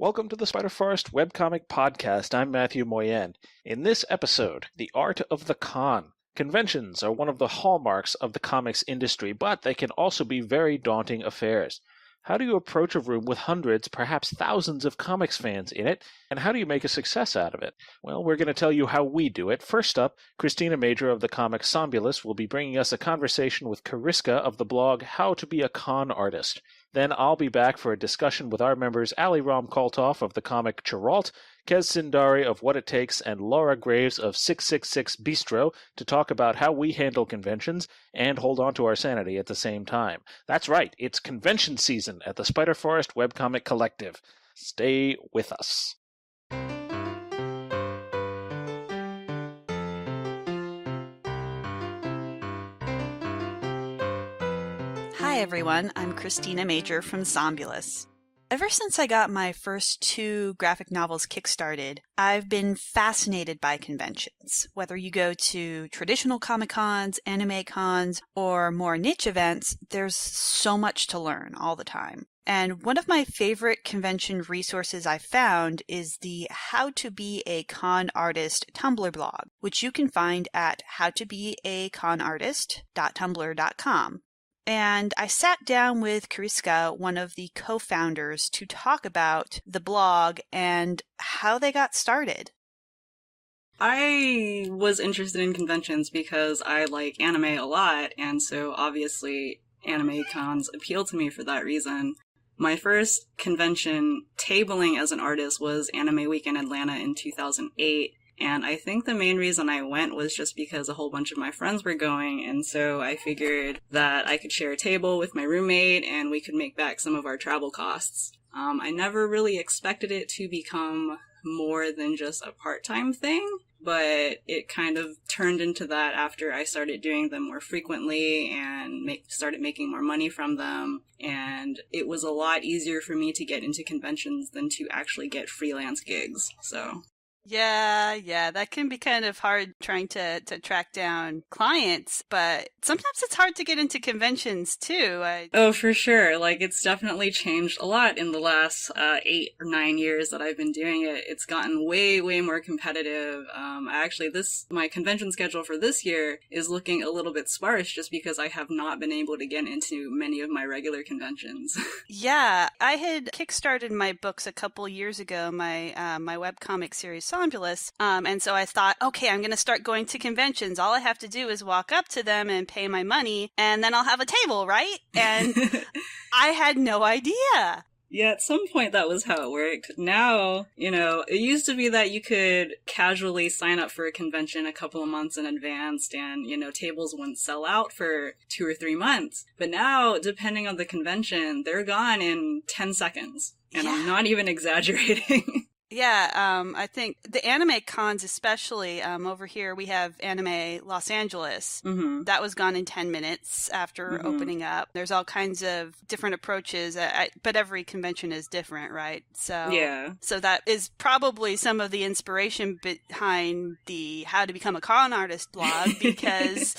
Welcome to the Spiderforest Webcomic Podcast. I'm Mathieu Moyen. In this episode, the art of the con. Conventions are one of the hallmarks of the comics industry, but they can also be very daunting affairs. How do you approach a room with hundreds, perhaps thousands of comics fans in it, and how do you make a success out of it? Well, we're going to tell you how we do it. First up, Christina Major of the comic Sombulus will be bringing us a conversation with Kiriska of the blog How to Be a Con Artist. Then I'll be back for a discussion with our members Ally Rom Colthoff of the comic Chirault, Kez Cyndari of What It Takes, and Laura Graves of 666 Bistro to talk about how we handle conventions and hold on to our sanity at the same time. That's right, it's convention season at the Spiderforest Webcomic Collective. Stay with us. Hi everyone, I'm Christina Major from Sombulus. Ever since I got my first 2 graphic novels kickstarted, I've been fascinated by conventions. Whether you go to traditional Comic-Cons, anime cons, or more niche events, there's so much to learn all the time. And one of my favorite convention resources I found is the How to Be a Con Artist Tumblr blog, which you can find at howtobeaconartist.tumblr.com. And I sat down with Kiriska, one of the co-founders, to talk about the blog and how they got started. I was interested in conventions because I like anime a lot, and so obviously anime cons appeal to me for that reason. My first convention tabling as an artist was Anime Week in Atlanta in 2008. And I think the main reason I went was just because a whole bunch of my friends were going, and so I figured that I could share a table with my roommate and we could make back some of our travel costs. I never really expected it to become more than just a part-time thing, but it kind of turned into that after I started doing them more frequently and started making more money from them, and it was a lot easier for me to get into conventions than to actually get freelance gigs, so... Yeah, that can be kind of hard trying to track down clients, but sometimes it's hard to get into conventions too. Oh, for sure. Like, it's definitely changed a lot in the last 8 or 9 years that I've been doing it. It's gotten way, way more competitive. My convention schedule for this year is looking a little bit sparse just because I have not been able to get into many of my regular conventions. Yeah, I had kickstarted my books a couple years ago, my webcomic series Sombulus, and so I thought, okay, I'm going to start going to conventions. All I have to do is walk up to them and pay my money, and then I'll have a table, right? And I had no idea. Yeah, at some point that was how it worked. Now, it used to be that you could casually sign up for a convention a couple of months in advance and, tables wouldn't sell out for 2 or 3 months. But now, depending on the convention, they're gone in 10 seconds. And yeah. I'm not even exaggerating. Yeah, I think the anime cons especially, over here we have Anime Los Angeles. Mm-hmm. That was gone in 10 minutes after opening up. There's all kinds of different approaches, but every convention is different, right? So, yeah. So that is probably some of the inspiration behind the How to Become a Con Artist blog, because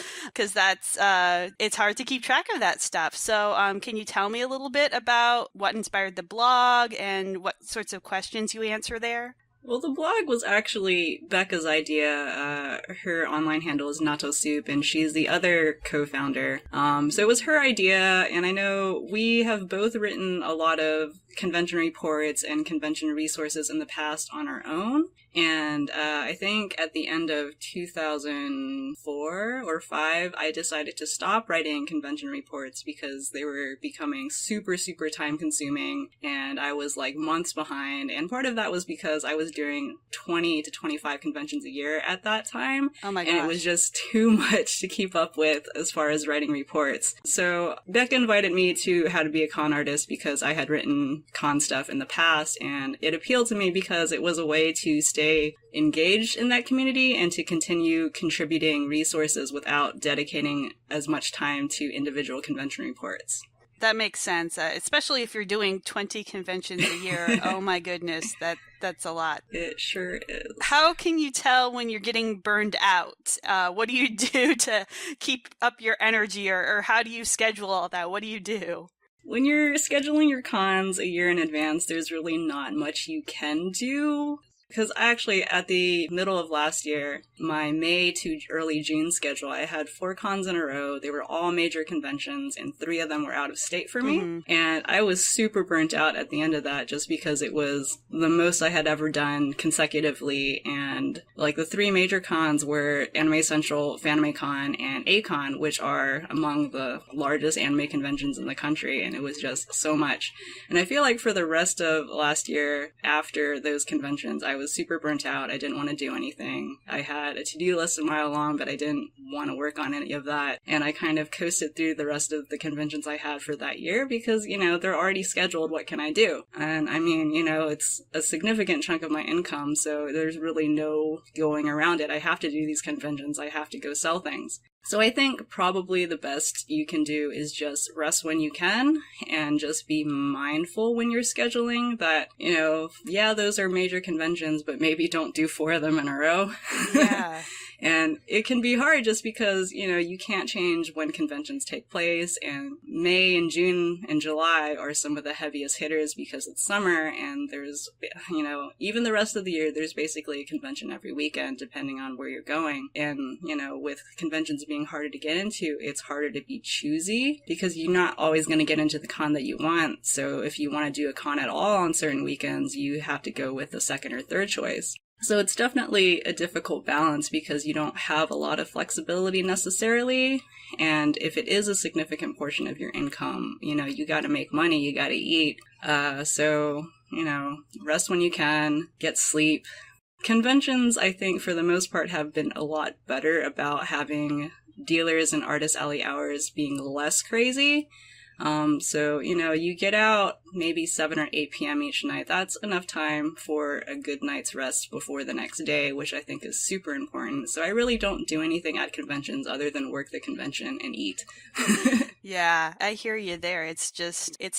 that's, it's hard to keep track of that stuff. So, can you tell me a little bit about what inspired the blog and what sorts of questions you answer there? Well, the blog was actually Becca's idea. Her online handle is Natto Soup, and she's the other co-founder. So it was her idea, and I know we have both written a lot of convention reports and convention resources in the past on our own. And I think at the end of 2004 or 5, I decided to stop writing convention reports because they were becoming super, super time consuming, and I was like months behind. And part of that was because I was doing 20 to 25 conventions a year at that time. Oh my gosh. And it was just too much to keep up with as far as writing reports. So Becca invited me to How to Be a Con Artist because I had written con stuff in the past, and it appealed to me because it was a way to stay engaged in that community and to continue contributing resources without dedicating as much time to individual convention reports. That makes sense, especially if you're doing 20 conventions a year. Oh my goodness, that's a lot. It sure is. How can you tell when you're getting burned out? What do you do to keep up your energy, or how do you schedule all that? What do you do? when you're scheduling your cons a year in advance, there's really not much you can do. Because actually, at the middle of last year, my May to early June schedule, I had 4 cons in a row. They were all major conventions, and 3 of them were out of state for me. And I was super burnt out at the end of that just because it was the most I had ever done consecutively. And like the 3 major cons were Anime Central, FanimeCon, and A-Con, which are among the largest anime conventions in the country. And it was just so much. And I feel like for the rest of last year, after those conventions, I was super burnt out. I didn't want to do anything. I had a to-do list a mile long, but I didn't want to work on any of that. And I kind of coasted through the rest of the conventions I had for that year because, they're already scheduled. What can I do? And I mean, it's a significant chunk of my income, so there's really no going around it. I have to do these conventions. I have to go sell things. So I think probably the best you can do is just rest when you can and just be mindful when you're scheduling that, those are major conventions, but maybe don't do 4 of them in a row. Yeah. And it can be hard just because, you can't change when conventions take place. And May and June and July are some of the heaviest hitters because it's summer and there's, even the rest of the year, there's basically a convention every weekend depending on where you're going. And, with conventions being harder to get into, it's harder to be choosy because you're not always going to get into the con that you want. So if you want to do a con at all on certain weekends, you have to go with the second or third choice. So it's definitely a difficult balance because you don't have a lot of flexibility necessarily. And if it is a significant portion of your income, you got to make money, you got to eat. So, rest when you can, get sleep. Conventions, I think, for the most part, have been a lot better about having dealers and artist alley hours being less crazy. So, you get out maybe 7 or 8 p.m. each night. That's enough time for a good night's rest before the next day, which I think is super important. So I really don't do anything at conventions other than work the convention and eat. Yeah, I hear you there. It's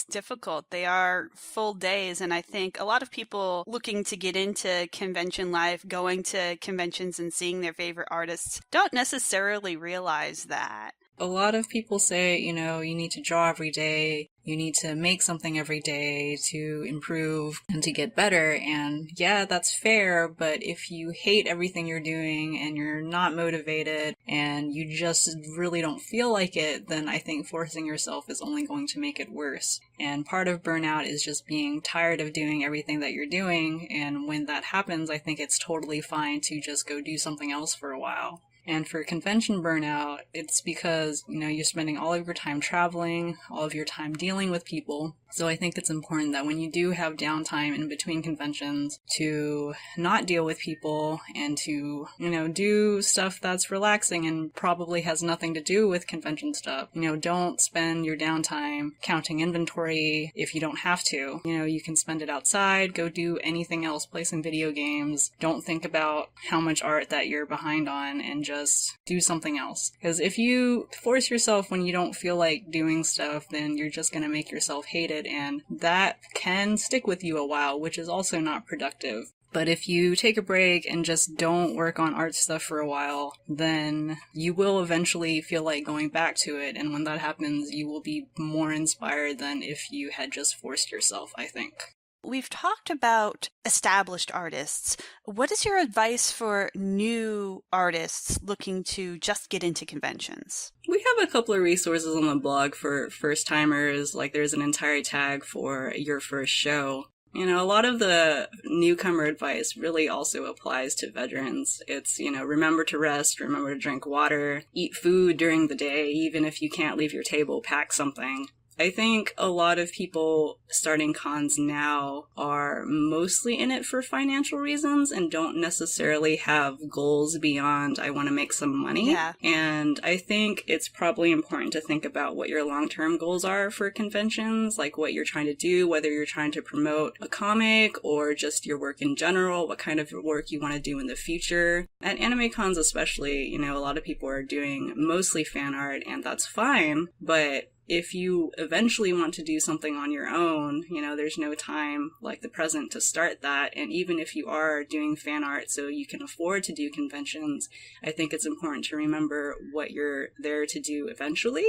difficult. They are full days. And I think a lot of people looking to get into convention life, going to conventions and seeing their favorite artists, don't necessarily realize that. A lot of people say, you need to draw every day, you need to make something every day to improve and to get better. And yeah, that's fair, but if you hate everything you're doing and you're not motivated and you just really don't feel like it, then I think forcing yourself is only going to make it worse. And part of burnout is just being tired of doing everything that you're doing. And when that happens, I think it's totally fine to just go do something else for a while. And for convention burnout, it's because, you're spending all of your time traveling, all of your time dealing with people. So I think it's important that when you do have downtime in between conventions to not deal with people and to, do stuff that's relaxing and probably has nothing to do with convention stuff. Don't spend your downtime counting inventory if you don't have to. You can spend it outside, go do anything else, play some video games. Don't think about how much art that you're behind on and just do something else. Because if you force yourself when you don't feel like doing stuff, then you're just going to make yourself hate it, and that can stick with you a while, which is also not productive. But if you take a break and just don't work on art stuff for a while, then you will eventually feel like going back to it, and when that happens, you will be more inspired than if you had just forced yourself, I think. We've talked about established artists. What is your advice for new artists looking to just get into conventions? We have a couple of resources on the blog for first-timers, like there's an entire tag for your first show. A lot of the newcomer advice really also applies to veterans. It's, remember to rest, remember to drink water, eat food during the day, even if you can't leave your table, pack something. I think a lot of people starting cons now are mostly in it for financial reasons and don't necessarily have goals beyond, I want to make some money. Yeah. And I think it's probably important to think about what your long-term goals are for conventions, like what you're trying to do, whether you're trying to promote a comic or just your work in general, what kind of work you want to do in the future. At anime cons especially, a lot of people are doing mostly fan art, and that's fine, but if you eventually want to do something on your own, there's no time like the present to start that. And even if you are doing fan art so you can afford to do conventions, I think it's important to remember what you're there to do eventually.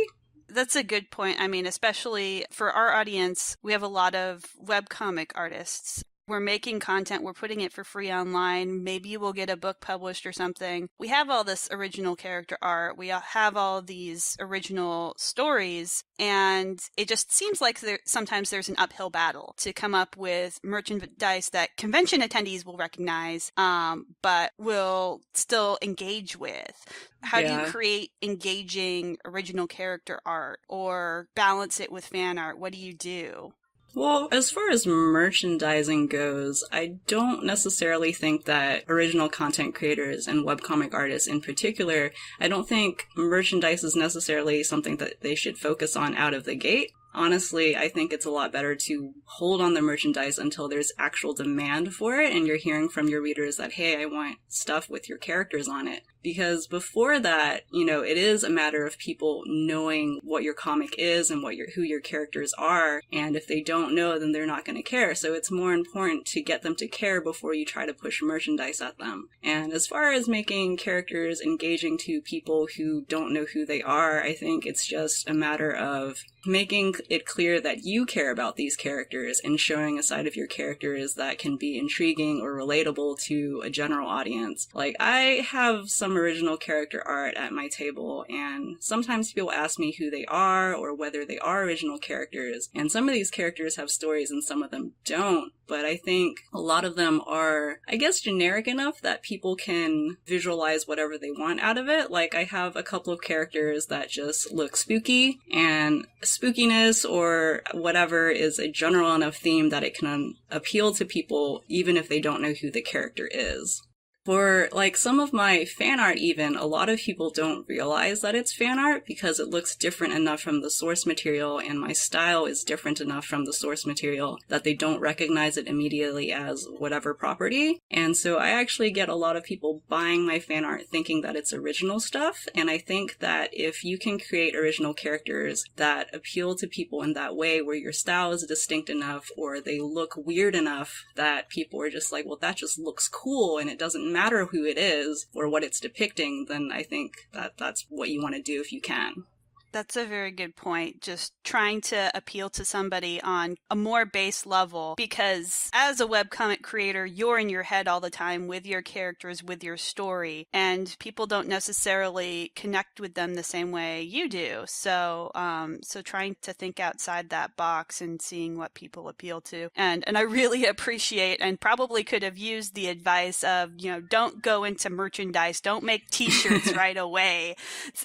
That's a good point. I mean, especially for our audience, we have a lot of webcomic artists. We're making content, we're putting it for free online. Maybe we'll get a book published or something. We have all this original character art. We have all these original stories. And it just seems like sometimes there's an uphill battle to come up with merchandise that convention attendees will recognize, but will still engage with. How do you create engaging original character art or balance it with fan art? What do you do? Well, as far as merchandising goes, I don't necessarily think that original content creators and webcomic artists in particular, I don't think merchandise is necessarily something that they should focus on out of the gate. Honestly, I think it's a lot better to hold on the merchandise until there's actual demand for it and you're hearing from your readers that, hey, I want stuff with your characters on it. Because before that, it is a matter of people knowing what your comic is and who your characters are. And if they don't know, then they're not going to care. So it's more important to get them to care before you try to push merchandise at them. And as far as making characters engaging to people who don't know who they are, I think it's just a matter of making it clear that you care about these characters and showing a side of your characters that can be intriguing or relatable to a general audience. Like, I have some original character art at my table, and sometimes people ask me who they are or whether they are original characters, and some of these characters have stories and some of them don't. But I think a lot of them are, I guess, generic enough that people can visualize whatever they want out of it. Like, I have a couple of characters that just look spooky, and spookiness or whatever is a general enough theme that it can appeal to people even if they don't know who the character is. For, some of my fan art even, a lot of people don't realize that it's fan art because it looks different enough from the source material and my style is different enough from the source material that they don't recognize it immediately as whatever property. And so I actually get a lot of people buying my fan art thinking that it's original stuff. And I think that if you can create original characters that appeal to people in that way where your style is distinct enough or they look weird enough that people are just like, well, that just looks cool and it doesn't matter who it is or what it's depicting, then I think that that's what you want to do if you can. That's a very good point. Just trying to appeal to somebody on a more base level, because as a webcomic creator, you're in your head all the time with your characters, with your story, and people don't necessarily connect with them the same way you do. So trying to think outside that box and seeing what people appeal to. And I really appreciate and probably could have used the advice of, don't go into merchandise, don't make t-shirts right away.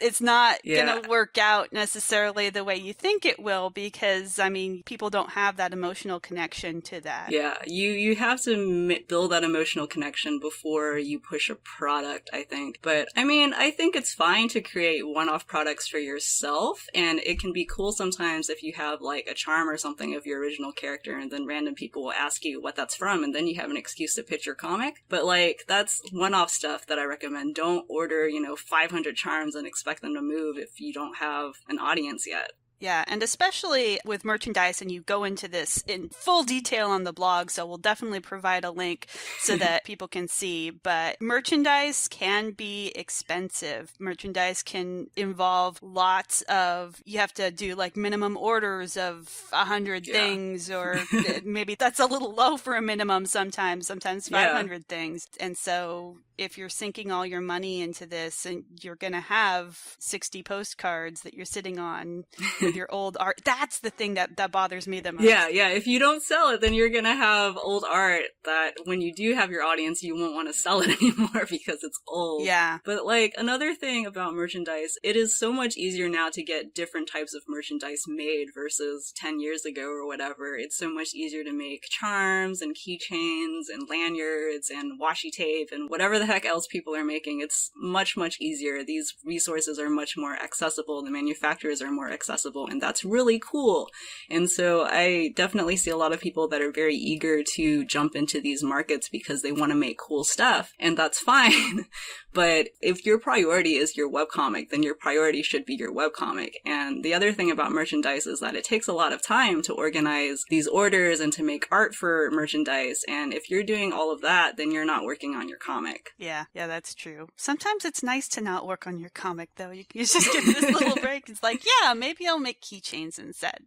It's not going to work out necessarily the way you think it will, because people don't have that emotional connection to that. Yeah, you have to build that emotional connection before you push a product, I think. But I think it's fine to create one-off products for yourself, and it can be cool sometimes if you have a charm or something of your original character and then random people will ask you what that's from and then you have an excuse to pitch your comic. But that's one-off stuff that I recommend. Don't order 500 charms and expect them to move if you don't have an audience yet. Yeah, and especially with merchandise, and you go into this in full detail on the blog, so we'll definitely provide a link so that people can see, but merchandise can be expensive. Merchandise can involve lots of, you have to do minimum orders of 100 things, or maybe that's a little low for a minimum sometimes 500 things. And so if you're sinking all your money into this, and you're going to have 60 postcards that you're sitting on with your old art, that's the thing that bothers me the most. Yeah. If you don't sell it, then you're going to have old art that when you do have your audience, you won't want to sell it anymore because it's old. Yeah. But another thing about merchandise, it is so much easier now to get different types of merchandise made versus 10 years ago or whatever. It's so much easier to make charms and keychains and lanyards and washi tape and whatever the heck else people are making. It's much, much easier. These resources are much more accessible. The manufacturers are more accessible level, and that's really cool. And so I definitely see a lot of people that are very eager to jump into these markets because they want to make cool stuff, and that's fine. But if your priority is your webcomic, then your priority should be your webcomic. And the other thing about merchandise is that it takes a lot of time to organize these orders and to make art for merchandise. And if you're doing all of that, then you're not working on your comic. Yeah, that's true. Sometimes it's nice to not work on your comic, though. You just get this little break. It's like, yeah, maybe I'll make keychains instead.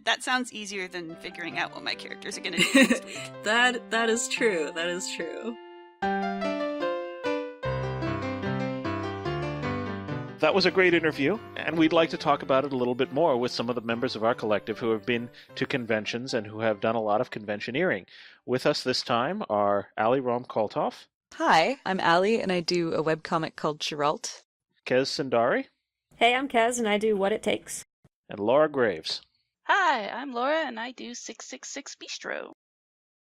That sounds easier than figuring out what my characters are going to do next week. That is true. That is true. That was a great interview, and we'd like to talk about it a little bit more with some of the members of our collective who have been to conventions and who have done a lot of conventioneering. With us this time are Ally Rom Colthoff. Hi, I'm Ally, and I do a webcomic called Chirault. Kez Cyndari. Hey, I'm Kez, and I do What It Takes. And Laura Graves. Hi, I'm Laura, and I do 666 Bistro.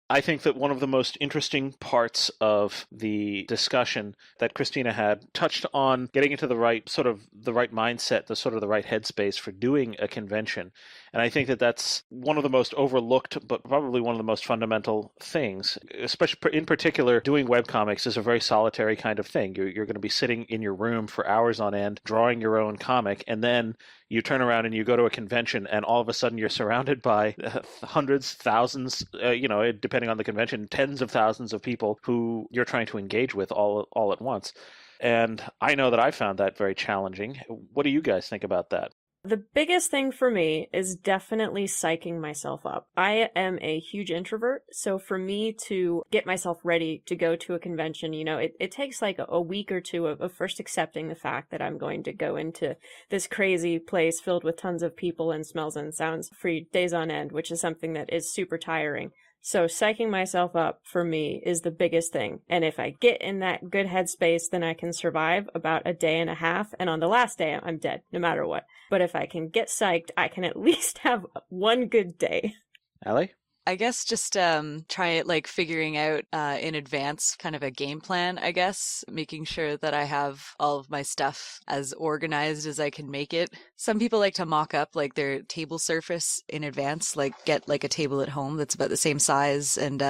I think that one of the most interesting parts of the discussion that Christina had touched on getting into the right mindset, the right headspace for doing a convention. And I think that that's one of the most overlooked, but probably one of the most fundamental things. Especially in particular, doing webcomics is a very solitary kind of thing. You're going to be sitting in your room for hours on end, drawing your own comic, and then you turn around and you go to a convention, and all of a sudden you're surrounded by hundreds, thousands, depending on the convention, tens of thousands of people who you're trying to engage with all at once. And I know that I found that very challenging. What do you guys think about that? The biggest thing for me is definitely psyching myself up. I am a huge introvert, so for me to get myself ready to go to a convention, it takes like a week or two of first accepting the fact that I'm going to go into this crazy place filled with tons of people and smells and sounds for days on end, which is something that is super tiring. So psyching myself up for me is the biggest thing. And if I get in that good headspace, then I can survive about a day and a half. And on the last day, I'm dead, no matter what. But if I can get psyched, I can at least have one good day. Ally? I guess just try it like figuring out in advance kind of a game plan, I guess, making sure that I have all of my stuff as organized as I can make it. Some people like to mock up like their table surface in advance, like get like a table at home that's about the same size and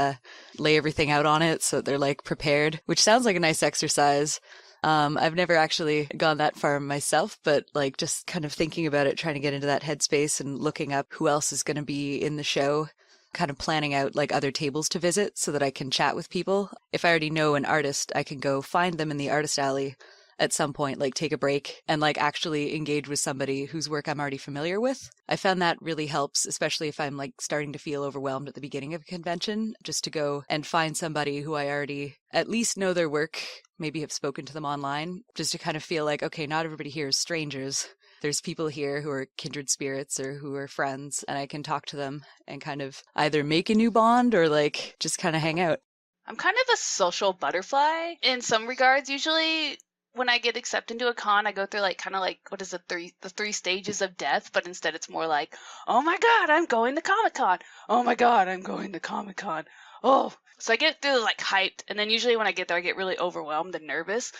lay everything out on it so they're like prepared, which sounds like a nice exercise. I've never actually gone that far myself, but like just kind of thinking about it, trying to get into that headspace and looking up who else is going to be in the show. Kind of planning out like other tables to visit so that I can chat with people. If I already know an artist, I can go find them in the artist alley at some point, like take a break and like actually engage with somebody whose work I'm already familiar with. I found that really helps, especially if I'm like starting to feel overwhelmed at the beginning of a convention, just to go and find somebody who I already at least know their work, maybe have spoken to them online, just to kind of feel like, okay, not everybody here is strangers. There's people here who are kindred spirits or who are friends, and I can talk to them and kind of either make a new bond or like just kind of hang out. I'm kind of a social butterfly in some regards. Usually when I get accepted into a con, I go through like kind of like, what is it, the three stages of death, but instead it's more like, oh my God, I'm going to Comic-Con. Oh my God, I'm going to Comic-Con. Oh, so I get through like hyped, and then usually when I get there, I get really overwhelmed and nervous.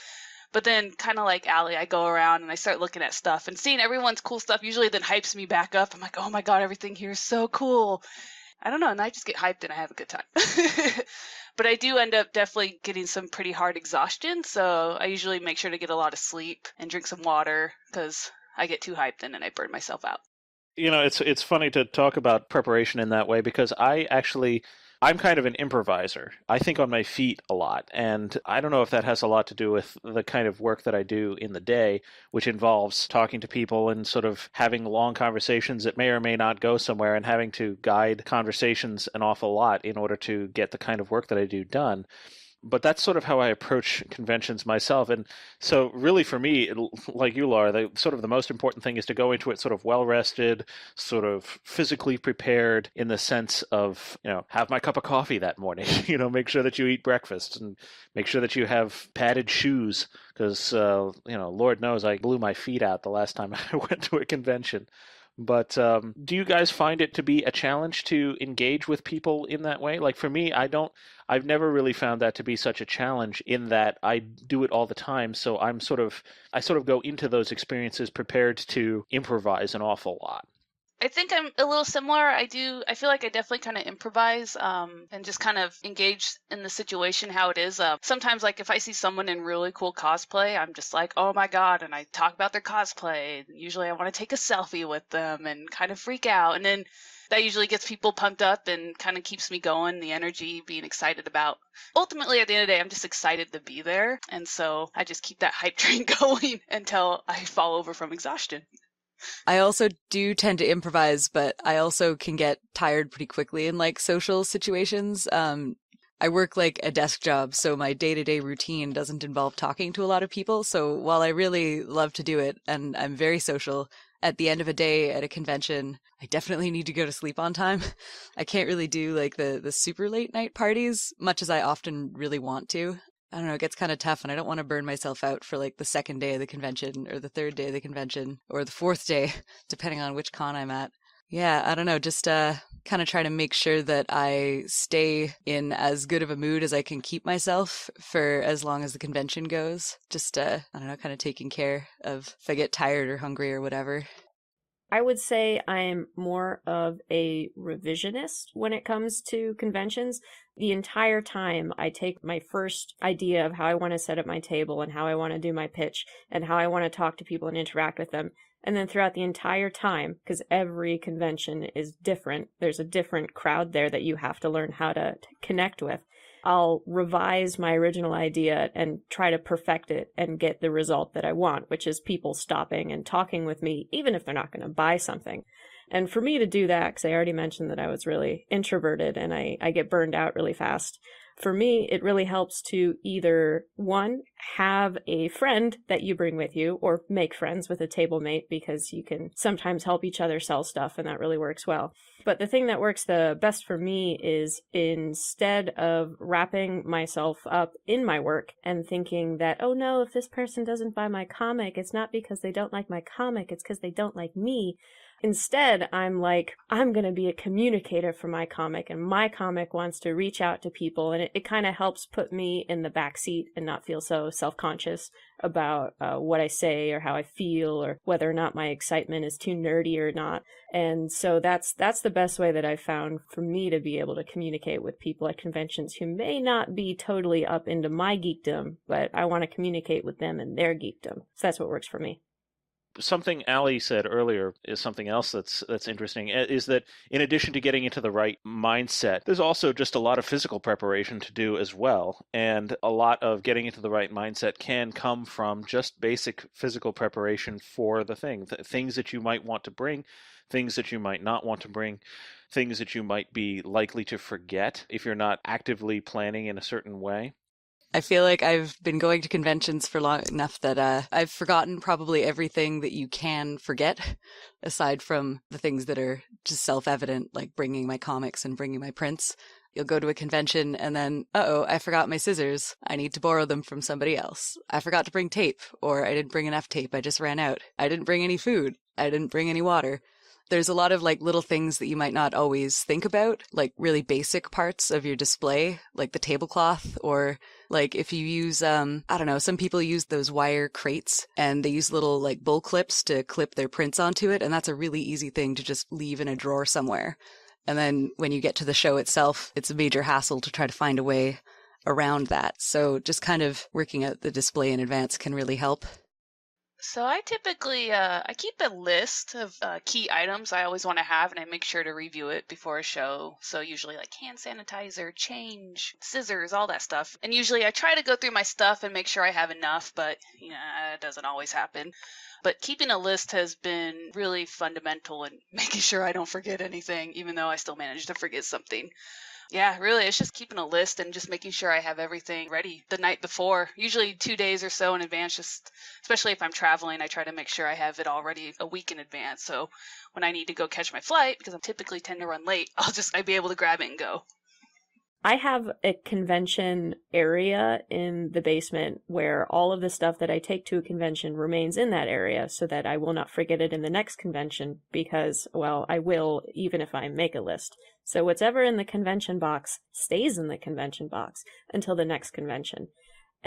But then, kind of like Ally, I go around and I start looking at stuff and seeing everyone's cool stuff usually then hypes me back up. I'm like, oh my God, everything here is so cool. I don't know, and I just get hyped and I have a good time. But I do end up definitely getting some pretty hard exhaustion, so I usually make sure to get a lot of sleep and drink some water because I get too hyped and then I burn myself out. It's funny to talk about preparation in that way because I'm kind of an improviser. I think on my feet a lot, and I don't know if that has a lot to do with the kind of work that I do in the day, which involves talking to people and sort of having long conversations that may or may not go somewhere and having to guide conversations an awful lot in order to get the kind of work that I do done. But that's sort of how I approach conventions myself. And so really for me, like you, Laura, the most important thing is to go into it sort of well-rested, sort of physically prepared in the sense of, have my cup of coffee that morning, make sure that you eat breakfast and make sure that you have padded shoes because, Lord knows I blew my feet out the last time I went to a convention. But do you guys find it to be a challenge to engage with people in that way? Like for me, I've never really found that to be such a challenge in that I do it all the time. So I sort of go into those experiences prepared to improvise an awful lot. I think I'm a little similar. I feel like I definitely kind of improvise and just kind of engage in the situation how it is. Sometimes, like, if I see someone in really cool cosplay, I'm just like, oh my God, and I talk about their cosplay. Usually I want to take a selfie with them and kind of freak out. And then that usually gets people pumped up and kind of keeps me going, the energy, being excited about. Ultimately, at the end of the day, I'm just excited to be there. And so I just keep that hype train going until I fall over from exhaustion. I also do tend to improvise, but I also can get tired pretty quickly in like social situations. I work like a desk job, so my day-to-day routine doesn't involve talking to a lot of people. So while I really love to do it and I'm very social, at the end of a day at a convention, I definitely need to go to sleep on time. I can't really do like the super late night parties, much as I often really want to. I don't know, it gets kind of tough, and I don't want to burn myself out for like the second day of the convention or the third day of the convention or the fourth day, depending on which con I'm at. Yeah, I don't know, just kind of try to make sure that I stay in as good of a mood as I can keep myself for as long as the convention goes. Just, I don't know, kind of taking care of if I get tired or hungry or whatever. I would say I'm more of a revisionist when it comes to conventions. The entire time I take my first idea of how I want to set up my table and how I want to do my pitch and how I want to talk to people and interact with them. And then throughout the entire time, because every convention is different, there's a different crowd there that you have to learn how to connect with. I'll revise my original idea and try to perfect it and get the result that I want, which is people stopping and talking with me, even if they're not going to buy something. And for me to do that, because I already mentioned that I was really introverted and I get burned out really fast, for me, it really helps to either, one, have a friend that you bring with you, or make friends with a table mate, because you can sometimes help each other sell stuff, and that really works well. But the thing that works the best for me is, instead of wrapping myself up in my work and thinking that, oh no, if this person doesn't buy my comic, it's not because they don't like my comic, it's because they don't like me. Instead, I'm like, I'm going to be a communicator for my comic, and my comic wants to reach out to people, and it kind of helps put me in the back seat and not feel so self-conscious about what I say or how I feel or whether or not my excitement is too nerdy or not. And so that's the best way that I've found for me to be able to communicate with people at conventions who may not be totally up into my geekdom, but I want to communicate with them and their geekdom. So that's what works for me. Something Ally said earlier is something else that's interesting, is that in addition to getting into the right mindset, there's also just a lot of physical preparation to do as well. And a lot of getting into the right mindset can come from just basic physical preparation for the thing, things that you might want to bring, things that you might not want to bring, things that you might be likely to forget if you're not actively planning in a certain way. I feel like I've been going to conventions for long enough that I've forgotten probably everything that you can forget, aside from the things that are just self-evident, like bringing my comics and bringing my prints. You'll go to a convention and then, I forgot my scissors. I need to borrow them from somebody else. I forgot to bring tape, or I didn't bring enough tape. I just ran out. I didn't bring any food. I didn't bring any water. There's a lot of like little things that you might not always think about, like really basic parts of your display, like the tablecloth, or like if you use, I don't know, some people use those wire crates and they use little like bull clips to clip their prints onto it. And that's a really easy thing to just leave in a drawer somewhere. And then when you get to the show itself, it's a major hassle to try to find a way around that. So just kind of working out the display in advance can really help. So I typically I keep a list of key items I always want to have, and I make sure to review it before a show. So usually like hand sanitizer, change, scissors, all that stuff. And usually I try to go through my stuff and make sure I have enough, but it doesn't always happen. But keeping a list has been really fundamental in making sure I don't forget anything, even though I still manage to forget something. Yeah, really, it's just keeping a list and just making sure I have everything ready the night before, usually 2 days or so in advance, just especially if I'm traveling, I try to make sure I have it all ready a week in advance. So when I need to go catch my flight, because I typically tend to run late, I'd be able to grab it and go. I have a convention area in the basement where all of the stuff that I take to a convention remains in that area so that I will not forget it in the next convention because, well, I will even if I make a list. So whatever in the convention box stays in the convention box until the next convention.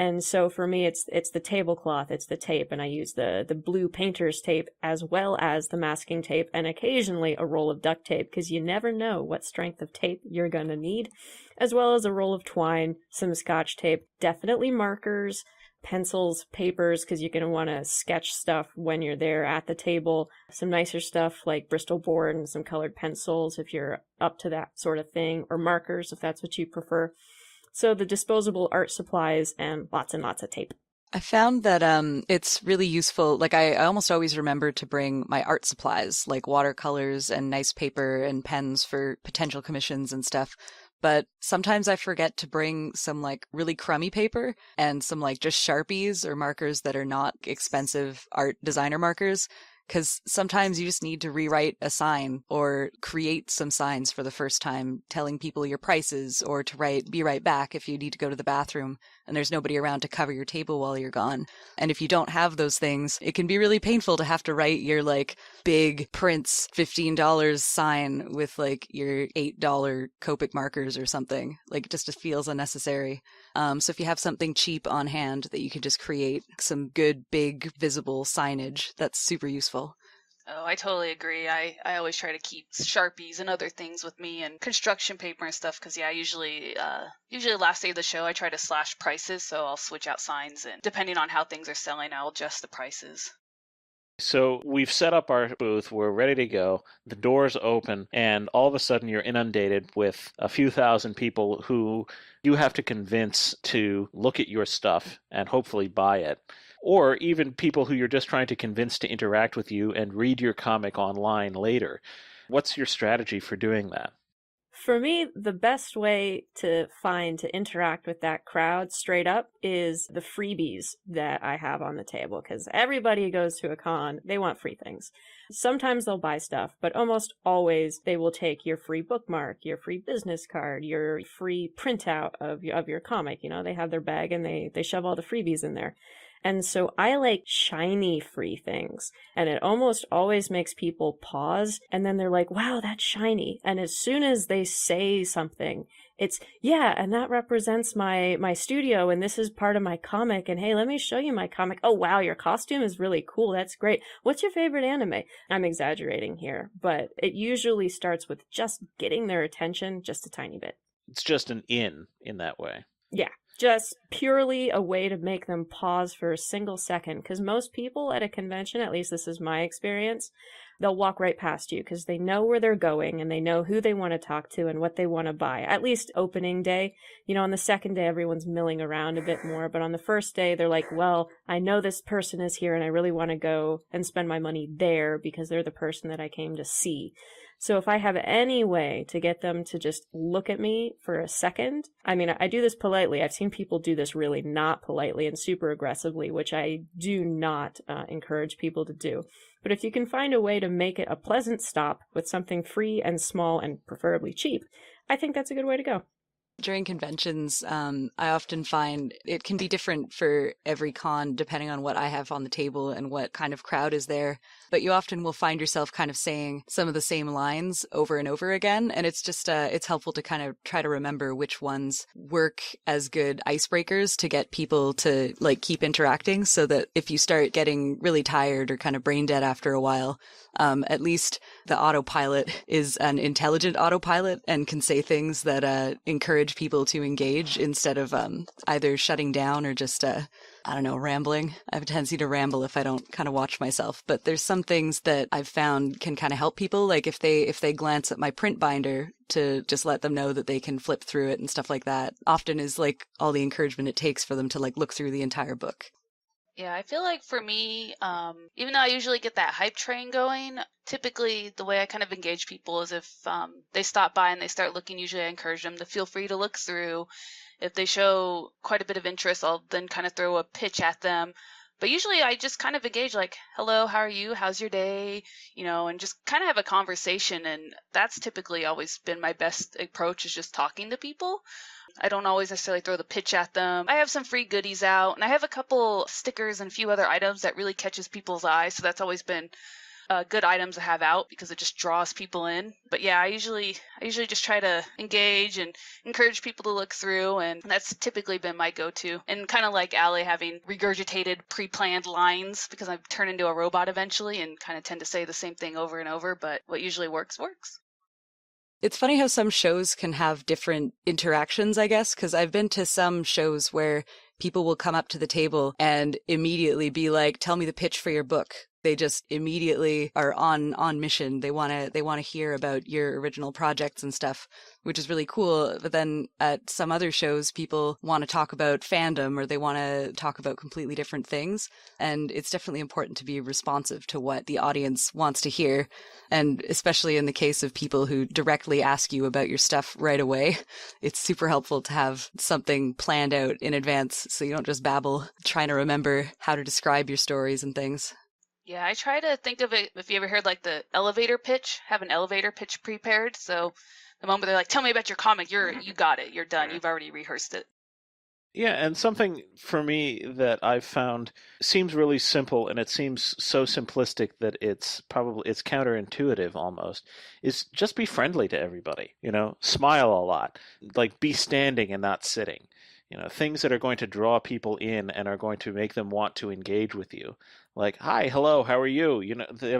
And so for me, it's the tablecloth, it's the tape, and I use the blue painter's tape as well as the masking tape, and occasionally a roll of duct tape, because you never know what strength of tape you're going to need, as well as a roll of twine, some scotch tape, definitely markers, pencils, papers, because you're going to want to sketch stuff when you're there at the table, some nicer stuff like Bristol board and some colored pencils if you're up to that sort of thing, or markers if that's what you prefer. So the disposable art supplies and lots of tape. I found that it's really useful. Like I almost always remember to bring my art supplies, like watercolors and nice paper and pens for potential commissions and stuff. But sometimes I forget to bring some like really crummy paper and some like just Sharpies or markers that are not expensive art designer markers. Because sometimes you just need to rewrite a sign or create some signs for the first time, telling people your prices, or to be right back if you need to go to the bathroom and there's nobody around to cover your table while you're gone. And if you don't have those things, it can be really painful to have to write your like big Prince $15 sign with like your $8 Copic markers or something. Like it just feels unnecessary. So if you have something cheap on hand that you can just create some good, big, visible signage, that's super useful. Oh, I totally agree. I always try to keep Sharpies and other things with me and construction paper and stuff because, yeah, usually last day of the show I try to slash prices, so I'll switch out signs, and depending on how things are selling, I'll adjust the prices. So we've set up our booth, we're ready to go, the doors open, and all of a sudden you're inundated with a few thousand people who you have to convince to look at your stuff and hopefully buy it. Or even people who you're just trying to convince to interact with you and read your comic online later. What's your strategy for doing that? For me, the best way to interact with that crowd straight up is the freebies that I have on the table, because everybody who goes to a con, they want free things. Sometimes they'll buy stuff, but almost always they will take your free bookmark, your free business card, your free printout of your comic. You know, they have their bag and they shove all the freebies in there. And so I like shiny free things, and it almost always makes people pause, and then they're like, wow, that's shiny. And as soon as they say something, it's, yeah, and that represents my studio, and this is part of my comic, and hey, let me show you my comic. Oh, wow, your costume is really cool. That's great. What's your favorite anime? I'm exaggerating here, but it usually starts with just getting their attention just a tiny bit. It's just an in that way. Yeah. Just purely a way to make them pause for a single second, because most people at a convention, at least this is my experience, they'll walk right past you because they know where they're going and they know who they want to talk to and what they want to buy. At least opening day. You know, on the second day, everyone's milling around a bit more, but on the first day, they're like, well, I know this person is here and I really want to go and spend my money there because they're the person that I came to see. So if I have any way to get them to just look at me for a second, I mean, I do this politely. I've seen people do this really not politely and super aggressively, which I do not encourage people to do. But if you can find a way to make it a pleasant stop with something free and small and preferably cheap, I think that's a good way to go. During conventions, I often find it can be different for every con depending on what I have on the table and what kind of crowd is there. But you often will find yourself kind of saying some of the same lines over and over again. And it's just, it's helpful to kind of try to remember which ones work as good icebreakers to get people to like keep interacting, so that if you start getting really tired or kind of brain dead after a while, at least the autopilot is an intelligent autopilot and can say things that encourage people to engage instead of either shutting down or just, rambling. I have a tendency to ramble if I don't kind of watch myself. But there's some things that I've found can kind of help people. Like if they glance at my print binder, to just let them know that they can flip through it and stuff like that often is like all the encouragement it takes for them to like look through the entire book. Yeah, I feel like for me, even though I usually get that hype train going, typically the way I kind of engage people is if they stop by and they start looking, usually I encourage them to feel free to look through. If they show quite a bit of interest, I'll then kind of throw a pitch at them. But usually I just kind of engage like, hello, how are you? How's your day? You know, and just kind of have a conversation. And that's typically always been my best approach, is just talking to people. I don't always necessarily throw the pitch at them. I have some free goodies out, and I have a couple stickers and a few other items that really catches people's eyes. So that's always been good items to have out because it just draws people in. But yeah, I usually just try to engage and encourage people to look through, and that's typically been my go-to. And kind of like Ally, having regurgitated pre-planned lines because I turn into a robot eventually and kind of tend to say the same thing over and over, but what usually works. It's funny how some shows can have different interactions, I guess, because I've been to some shows where people will come up to the table and immediately be like, tell me the pitch for your book. They just immediately are on mission. They want to hear about your original projects and stuff, which is really cool. But then at some other shows, people want to talk about fandom or they want to talk about completely different things. And it's definitely important to be responsive to what the audience wants to hear. And especially in the case of people who directly ask you about your stuff right away, it's super helpful to have something planned out in advance so you don't just babble trying to remember how to describe your stories and things. Yeah, I try to think of it, if you ever heard like the elevator pitch, have an elevator pitch prepared. So the moment they're like, tell me about your comic, you got it, you're done, you've already rehearsed it. Yeah, and something for me that I've found seems really simple, and it seems so simplistic that it's counterintuitive almost, is just be friendly to everybody, smile a lot, like be standing and not sitting. Things that are going to draw people in and are going to make them want to engage with you. Like, hi, hello, how are you?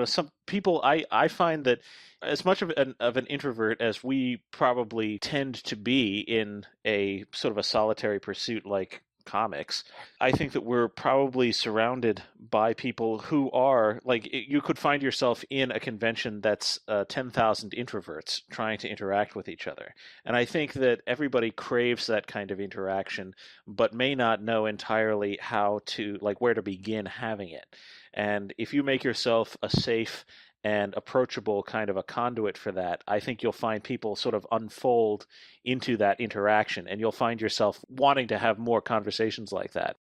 Some people, I find that as much of an introvert as we probably tend to be in a sort of a solitary pursuit like comics, I think that we're probably surrounded by people who are, like, you could find yourself in a convention that's 10,000 introverts trying to interact with each other. And I think that everybody craves that kind of interaction, but may not know entirely how to, like, where to begin having it. And if you make yourself a safe and approachable kind of a conduit for that, I think you'll find people sort of unfold into that interaction, and you'll find yourself wanting to have more conversations like that.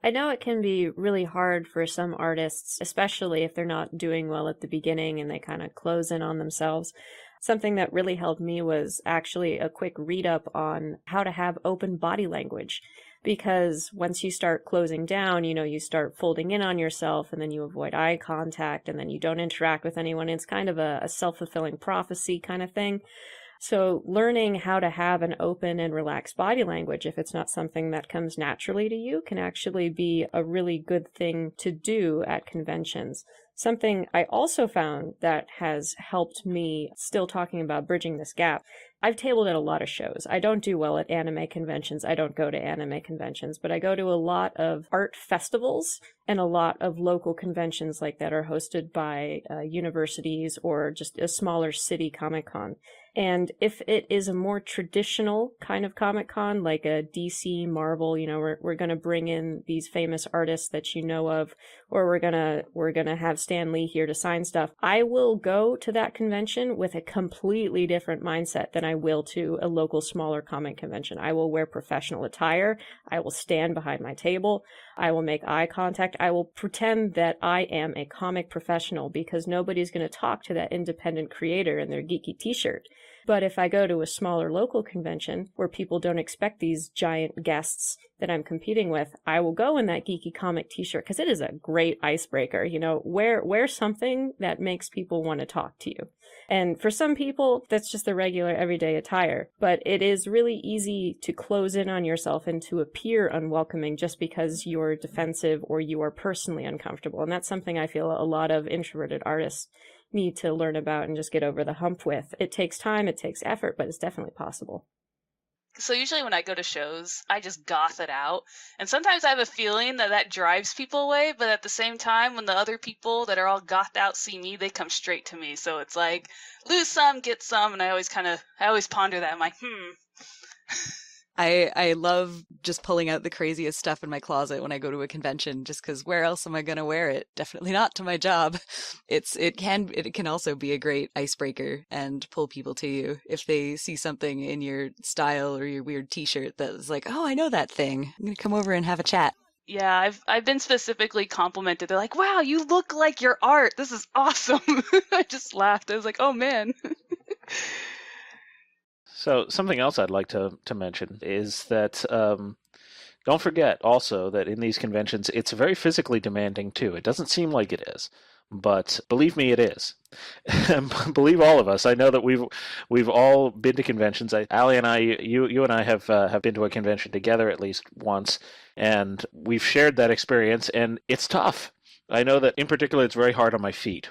I know it can be really hard for some artists, especially if they're not doing well at the beginning and they kind of close in on themselves. Something that really helped me was actually a quick read up on how to have open body language. Because once you start closing down, you start folding in on yourself and then you avoid eye contact and then you don't interact with anyone. It's kind of a self-fulfilling prophecy kind of thing. So learning how to have an open and relaxed body language, if it's not something that comes naturally to you, can actually be a really good thing to do at conventions. Something I also found that has helped me, still talking about bridging this gap, I've tabled at a lot of shows. I don't do well at anime conventions. I don't go to anime conventions, but I go to a lot of art festivals and a lot of local conventions like that are hosted by universities or just a smaller city Comic-Con. And if it is a more traditional kind of Comic-Con, like a DC, Marvel, we're going to bring in these famous artists that you know of, or we're going to have Stan Lee here to sign stuff, I will go to that convention with a completely different mindset than I will to a local smaller comic convention. I will wear professional attire. I will stand behind my table. I will make eye contact. I will pretend that I am a comic professional because nobody's going to talk to that independent creator in their geeky t-shirt. But if I go to a smaller local convention where people don't expect these giant guests that I'm competing with, I will go in that geeky comic t-shirt because it is a great icebreaker. Wear something that makes people want to talk to you. And for some people, that's just the regular everyday attire. But it is really easy to close in on yourself and to appear unwelcoming just because you're defensive or you are personally uncomfortable. And that's something I feel a lot of introverted artists need to learn about and just get over the hump with. It takes time, it takes effort, but it's definitely possible. So usually when I go to shows, I just goth it out. And sometimes I have a feeling that drives people away, but at the same time, when the other people that are all gothed out see me, they come straight to me. So it's like, lose some, get some, and I always ponder that. I'm like, I love just pulling out the craziest stuff in my closet when I go to a convention, just because where else am I going to wear it? Definitely not to my job. It can also be a great icebreaker and pull people to you if they see something in your style or your weird t-shirt that's like, oh, I know that thing. I'm going to come over and have a chat. Yeah, I've been specifically complimented. They're like, wow, you look like your art. This is awesome. I just laughed. I was like, oh man. So something else I'd like to mention is that don't forget also that in these conventions, it's very physically demanding too. It doesn't seem like it is, but believe me, it is. Believe all of us. I know that we've all been to conventions. Ally and I, you and I have been to a convention together at least once, and we've shared that experience, and it's tough. I know that in particular it's very hard on my feet,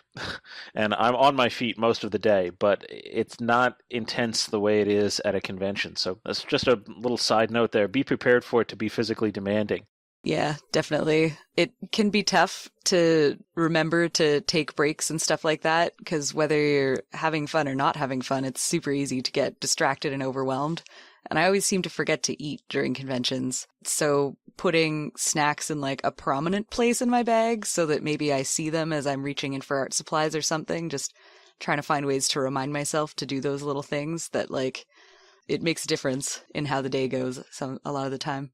and I'm on my feet most of the day, but it's not intense the way it is at a convention. So that's just a little side note there. Be prepared for it to be physically demanding. Yeah, definitely. It can be tough to remember to take breaks and stuff like that, because whether you're having fun or not having fun, it's super easy to get distracted and overwhelmed. And I always seem to forget to eat during conventions. So putting snacks in like a prominent place in my bag so that maybe I see them as I'm reaching in for art supplies or something, just trying to find ways to remind myself to do those little things that like it makes a difference in how the day goes a lot of the time.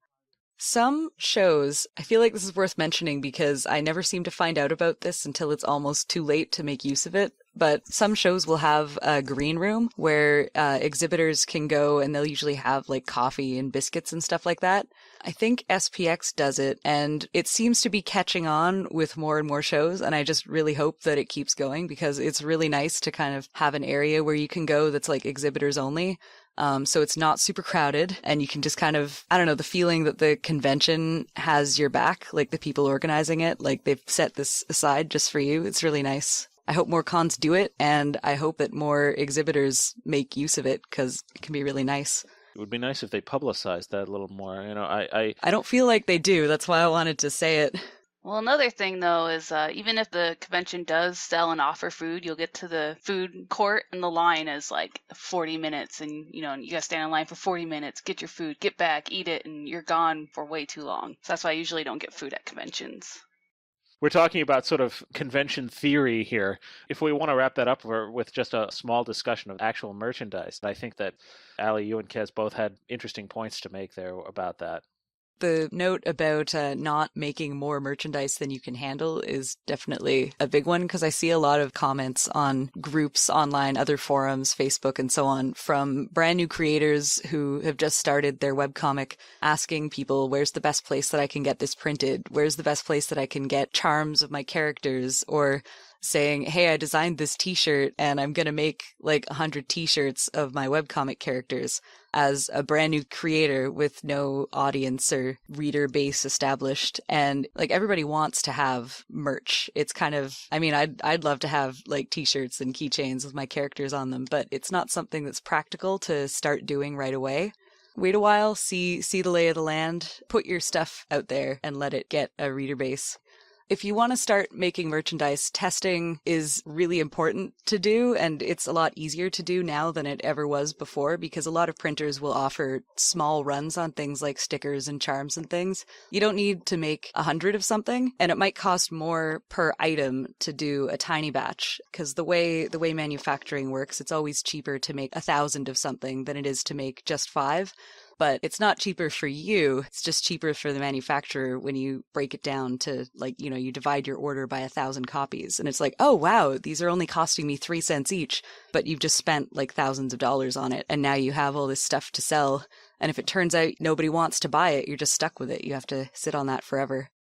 Some shows, I feel like this is worth mentioning because I never seem to find out about this until it's almost too late to make use of it. But some shows will have a green room where exhibitors can go, and they'll usually have like coffee and biscuits and stuff like that. I think SPX does it, and it seems to be catching on with more and more shows. And I just really hope that it keeps going because it's really nice to kind of have an area where you can go that's like exhibitors only. So it's not super crowded, and you can just kind of, I don't know, the feeling that the convention has your back, like the people organizing it, like they've set this aside just for you. It's really nice. I hope more cons do it, and I hope that more exhibitors make use of it because it can be really nice. It would be nice if they publicized that a little more. You know, I don't feel like they do. That's why I wanted to say it. Well, another thing, though, is even if the convention does sell and offer food, you'll get to the food court and the line is like 40 minutes. And, you know, you got to stand in line for 40 minutes, get your food, get back, eat it, and you're gone for way too long. So that's why I usually don't get food at conventions. We're talking about sort of convention theory here. If we want to wrap that up with just a small discussion of actual merchandise, I think that, Ally, you and Kez both had interesting points to make there about that. The note about not making more merchandise than you can handle is definitely a big one because I see a lot of comments on groups online, other forums, Facebook, and so on from brand new creators who have just started their webcomic asking people, where's the best place that I can get this printed? Where's the best place that I can get charms of my characters? Or saying, hey, I designed this t-shirt and I'm going to make like 100 t-shirts of my webcomic characters as a brand new creator with no audience or reader base established. And like everybody wants to have merch. It's kind of, I mean, I'd love to have like t-shirts and keychains with my characters on them, but it's not something that's practical to start doing right away. Wait a while, see the lay of the land, put your stuff out there and let it get a reader base. If you want to start making merchandise, testing is really important to do, and it's a lot easier to do now than it ever was before because a lot of printers will offer small runs on things like stickers and charms and things. You don't need to make 100 of something, and it might cost more per item to do a tiny batch because the way manufacturing works, it's always cheaper to make 1,000 of something than it is to make just 5. But it's not cheaper for you. It's just cheaper for the manufacturer when you break it down to like, you know, you divide your order by 1,000 copies. And it's like, oh, wow, these are only costing me 3 cents each. But you've just spent like thousands of dollars on it. And now you have all this stuff to sell. And if it turns out nobody wants to buy it, you're just stuck with it. You have to sit on that forever.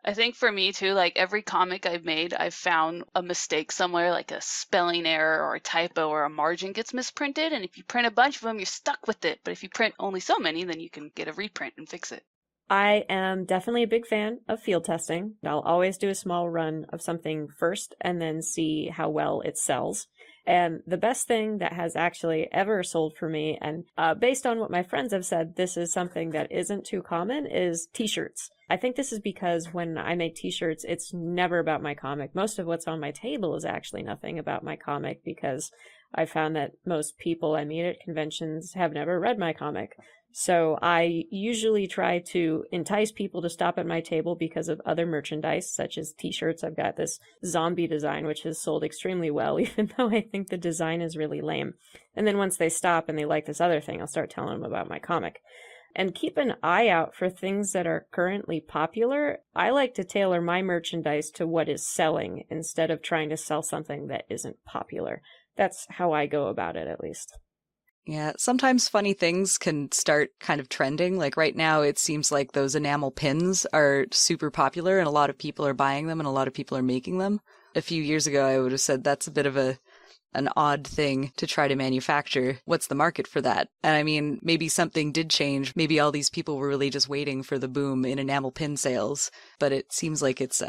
I think for me too, like every comic I've made, I've found a mistake somewhere, like a spelling error or a typo or a margin gets misprinted. And if you print a bunch of them, you're stuck with it. But if you print only so many, then you can get a reprint and fix it. I am definitely a big fan of field testing. I'll always do a small run of something first and then see how well it sells. And the best thing that has actually ever sold for me, and based on what my friends have said, this is something that isn't too common, is t-shirts. I think this is because when I make t-shirts, it's never about my comic. Most of what's on my table is actually nothing about my comic because I found that most people I meet at conventions have never read my comic. So I usually try to entice people to stop at my table because of other merchandise, such as t-shirts. I've got this zombie design, which has sold extremely well, even though I think the design is really lame. And then once they stop and they like this other thing, I'll start telling them about my comic. And keep an eye out for things that are currently popular. I like to tailor my merchandise to what is selling instead of trying to sell something that isn't popular. That's how I go about it, at least. Yeah, sometimes funny things can start kind of trending. Like right now, it seems like those enamel pins are super popular and a lot of people are buying them and a lot of people are making them. a few years ago, I would have said that's a bit of an odd thing to try to manufacture. What's the market for that? And I mean, maybe something did change. Maybe all these people were really just waiting for the boom in enamel pin sales, but it seems like it's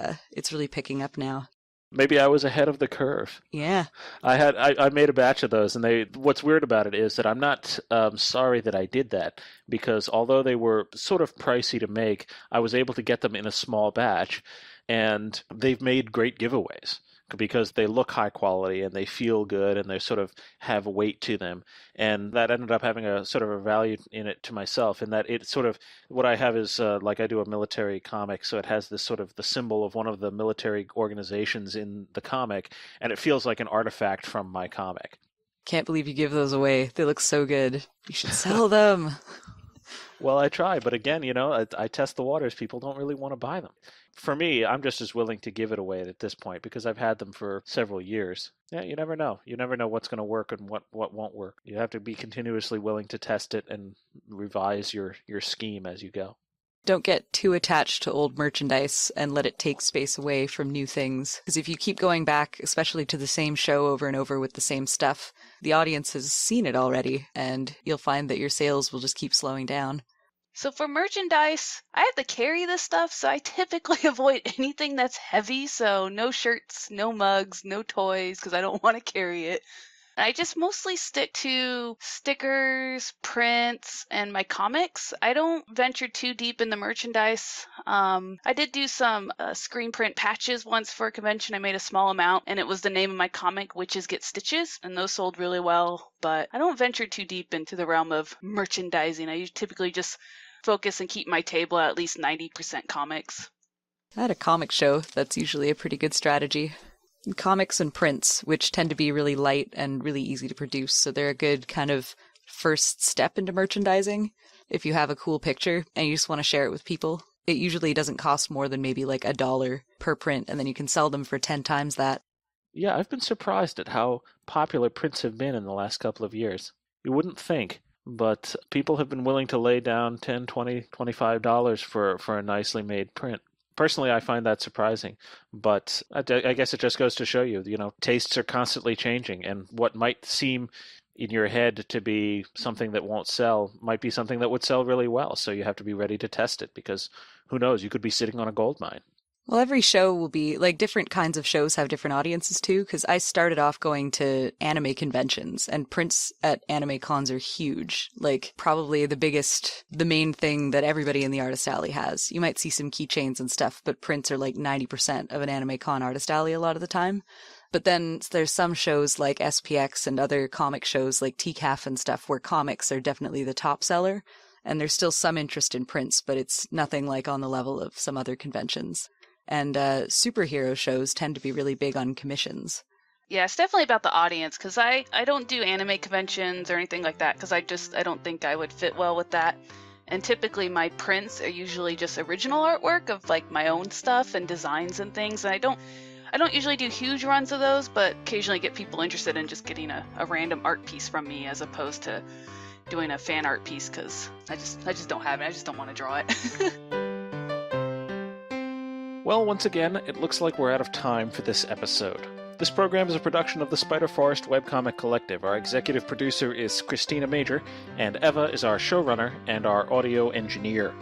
really picking up now. Maybe I was ahead of the curve. Yeah. I made a batch of those, and what's weird about it is that I'm not sorry that I did that, because although they were sort of pricey to make, I was able to get them in a small batch, and they've made great giveaways because they look high quality and they feel good and they sort of have weight to them. And that ended up having a sort of a value in it to myself, in that it sort of, what I have is like I do a military comic, so it has this sort of the symbol of one of the military organizations in the comic, and it feels like an artifact from my comic. Can't believe you give those away. They look so good. You should sell them. Well, I try, but again, I test the waters. People don't really want to buy them. For me, I'm just as willing to give it away at this point because I've had them for several years. Yeah, you never know. You never know what's going to work and what won't work. You have to be continuously willing to test it and revise your scheme as you go. Don't get too attached to old merchandise and let it take space away from new things. Because if you keep going back, especially to the same show over and over with the same stuff, the audience has seen it already, and you'll find that your sales will just keep slowing down. So for merchandise, I have to carry this stuff, so I typically avoid anything that's heavy. So no shirts, no mugs, no toys, because I don't want to carry it. I just mostly stick to stickers, prints, and my comics. I don't venture too deep in the merchandise. I did do some screen print patches once for a convention. I made a small amount, and it was the name of my comic, Witches Get Stitches, and those sold really well. But I don't venture too deep into the realm of merchandising. I typically just focus and keep my table at least 90% comics. At a comic show, that's usually a pretty good strategy. Comics and prints, which tend to be really light and really easy to produce, so they're a good kind of first step into merchandising. If you have a cool picture and you just want to share it with people, it usually doesn't cost more than maybe like $1 per print, and then you can sell them for 10 times that. Yeah, I've been surprised at how popular prints have been in the last couple of years. You wouldn't think, but people have been willing to lay down $10, $20, $25 for a nicely made print. Personally, I find that surprising, but I guess it just goes to show you, tastes are constantly changing, and what might seem in your head to be something that won't sell might be something that would sell really well, so you have to be ready to test it, because who knows, you could be sitting on a gold mine. Well, every show will be, like, different kinds of shows have different audiences too, because I started off going to anime conventions, and prints at anime cons are huge. Like, probably the main thing that everybody in the artist alley has. You might see some keychains and stuff, but prints are like 90% of an anime con artist alley a lot of the time. But then there's some shows like SPX and other comic shows like TCAF and stuff where comics are definitely the top seller, and there's still some interest in prints, but it's nothing like on the level of some other conventions. And superhero shows tend to be really big on commissions. Yeah, it's definitely about the audience, because I don't do anime conventions or anything like that, because I don't think I would fit well with that. And typically my prints are usually just original artwork of like my own stuff and designs and things, and I don't usually do huge runs of those, but occasionally get people interested in just getting a random art piece from me as opposed to doing a fan art piece, because I just don't have it. I just don't want to draw it. Well, once again, it looks like we're out of time for this episode. This program is a production of the Spiderforest Webcomic Collective. Our executive producer is Christina Major, and Eva is our showrunner and our audio engineer.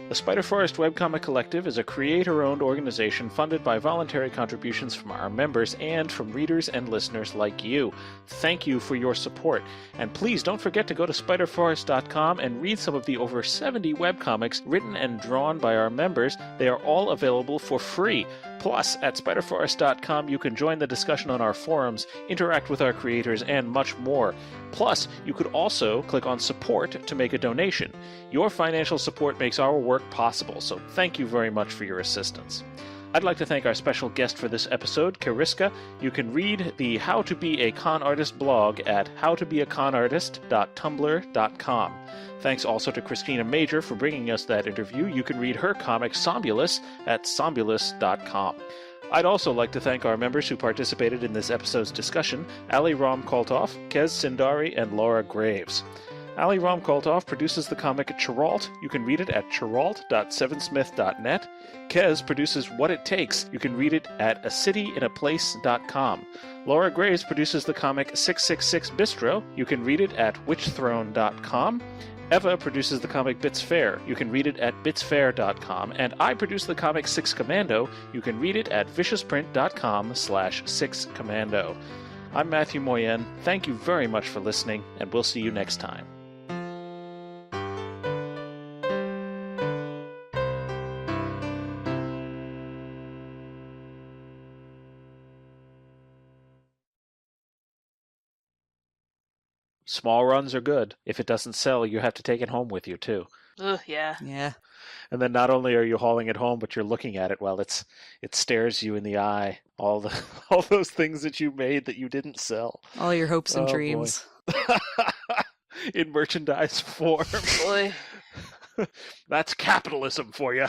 The Spiderforest Webcomic Collective is a creator-owned organization funded by voluntary contributions from our members and from readers and listeners like you. Thank you for your support. And please don't forget to go to spiderforest.com and read some of the over 70 webcomics written and drawn by our members. They are all available for free. Plus, at spiderforest.com, you can join the discussion on our forums, interact with our creators, and much more. Plus, you could also click on support to make a donation. Your financial support makes our work possible, so thank you very much for your assistance. I'd like to thank our special guest for this episode, Kiriska. You can read the How to Be a Con Artist blog at howtobeaconartist.tumblr.com. Thanks also to Christina Major for bringing us that interview. You can read her comic Sombulus at sombulus.com. I'd also like to thank our members who participated in this episode's discussion, Ally Rom Colthoff, Kez Cyndari, and Laura Graves. Ally Rom Colthoff produces the comic Chirault. You can read it at chirault.sevensmith.net. Kez produces What It Takes. You can read it at acityinaplace.com. Laura Graves produces the comic 666 Bistro. You can read it at witchthrone.com. Eva produces the comic Bits Fair. You can read it at bitsfair.com. And I produce the comic Six Commando. You can read it at viciousprint.com/sixcommando. I'm Mathieu Moyen. Thank you very much for listening, and we'll see you next time. Small runs are good. If it doesn't sell, you have to take it home with you, too. Ugh, yeah. Yeah. And then not only are you hauling it home, but you're looking at it while it stares you in the eye. All those things that you made that you didn't sell. All your hopes and dreams. In merchandise form. Boy. That's capitalism for you.